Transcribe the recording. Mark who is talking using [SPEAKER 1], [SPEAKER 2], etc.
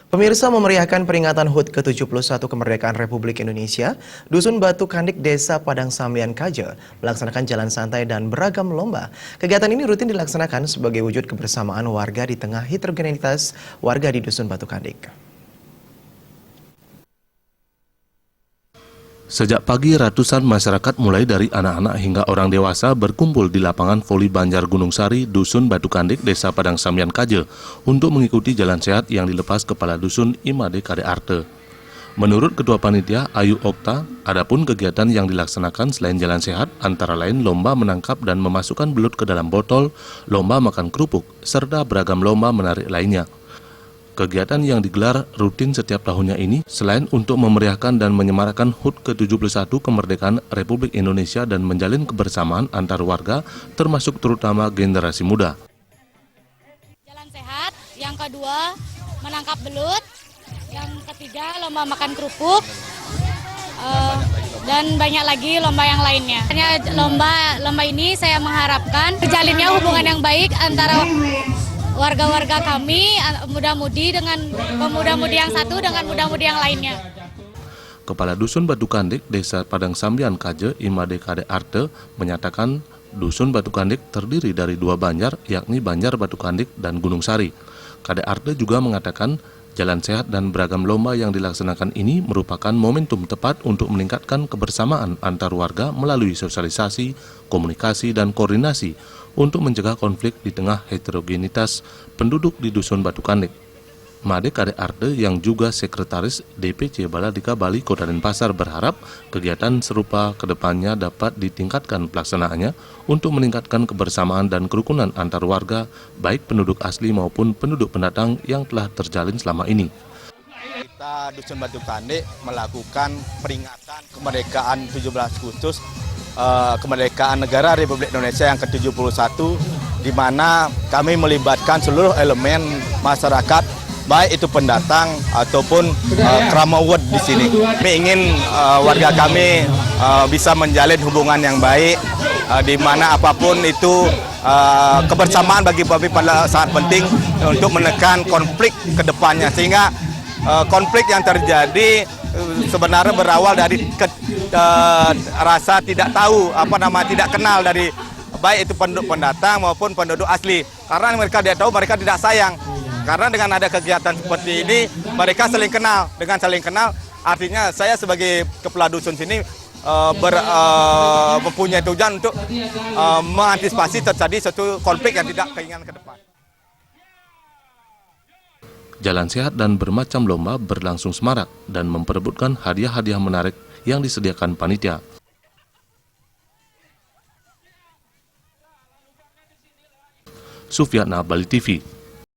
[SPEAKER 1] Pemirsa, memeriahkan peringatan HUT ke-71 kemerdekaan Republik Indonesia, Dusun Batu Kandik Desa Padang Sambian Kaje melaksanakan jalan santai dan beragam lomba. Kegiatan ini rutin dilaksanakan sebagai wujud kebersamaan warga di tengah heterogenitas warga di Dusun Batu Kandik.
[SPEAKER 2] Sejak pagi, ratusan masyarakat mulai dari anak-anak hingga orang dewasa berkumpul di lapangan voli Banjar Gunung Sari, Dusun Batu Kandik, Desa Padang Sambian Kaje, untuk mengikuti jalan sehat yang dilepas Kepala Dusun Imade Kade Arte. Menurut Ketua Panitia Ayu Okta, adapun kegiatan yang dilaksanakan selain jalan sehat, antara lain lomba menangkap dan memasukkan belut ke dalam botol, lomba makan kerupuk, serta beragam lomba menarik lainnya. Kegiatan yang digelar rutin setiap tahunnya ini selain untuk memeriahkan dan menyemarakan HUT ke-71 kemerdekaan Republik Indonesia dan menjalin kebersamaan antar warga termasuk terutama generasi muda.
[SPEAKER 3] Jalan sehat, yang kedua menangkap belut, yang ketiga lomba makan kerupuk, dan banyak lagi lomba yang lainnya. Lomba ini saya mengharapkan terjalinnya hubungan yang baik antara warga-warga kami, muda-mudi dengan pemuda-mudi yang satu dengan muda-mudi yang lainnya.
[SPEAKER 2] Kepala Dusun Batu Kandik, Desa Padang Sambian Kaje, Imade Kade Arte, menyatakan Dusun Batu Kandik terdiri dari dua banjar, yakni Banjar Batu Kandik dan Gunung Sari. Kade Arte juga mengatakan jalan sehat dan beragam lomba yang dilaksanakan ini merupakan momentum tepat untuk meningkatkan kebersamaan antar warga melalui sosialisasi, komunikasi, dan koordinasi untuk mencegah konflik di tengah heterogenitas penduduk di Dusun Batu Kandik. Made Kade Arte yang juga Sekretaris DPC Baladika Bali Kota Denpasar berharap kegiatan serupa kedepannya dapat ditingkatkan pelaksanaannya untuk meningkatkan kebersamaan dan kerukunan antar warga, baik penduduk asli maupun penduduk pendatang yang telah terjalin selama ini.
[SPEAKER 4] Kita Dusun Batu Kandik melakukan peringatan kemerdekaan 17 Agustus kemerdekaan negara Republik Indonesia yang ke-71, di mana kami melibatkan seluruh elemen masyarakat, baik itu pendatang ataupun kramawat di sini. Kami ingin warga kami bisa menjalin hubungan yang baik, di mana apapun itu kebersamaan bagi kami pada sangat penting untuk menekan konflik ke depannya, sehingga konflik yang terjadi sebenarnya berawal dari rasa tidak tahu, tidak kenal dari baik itu penduduk pendatang maupun penduduk asli. Karena mereka tidak tahu, mereka tidak sayang. Karena dengan ada kegiatan seperti ini, mereka saling kenal. Dengan saling kenal, artinya saya sebagai kepala dusun sini mempunyai tujuan untuk mengantisipasi terjadi suatu konflik yang tidak keinginan ke depan.
[SPEAKER 2] Jalan sehat dan bermacam lomba berlangsung semarak dan memperebutkan hadiah-hadiah menarik yang disediakan panitia. Sufyana, Bali TV.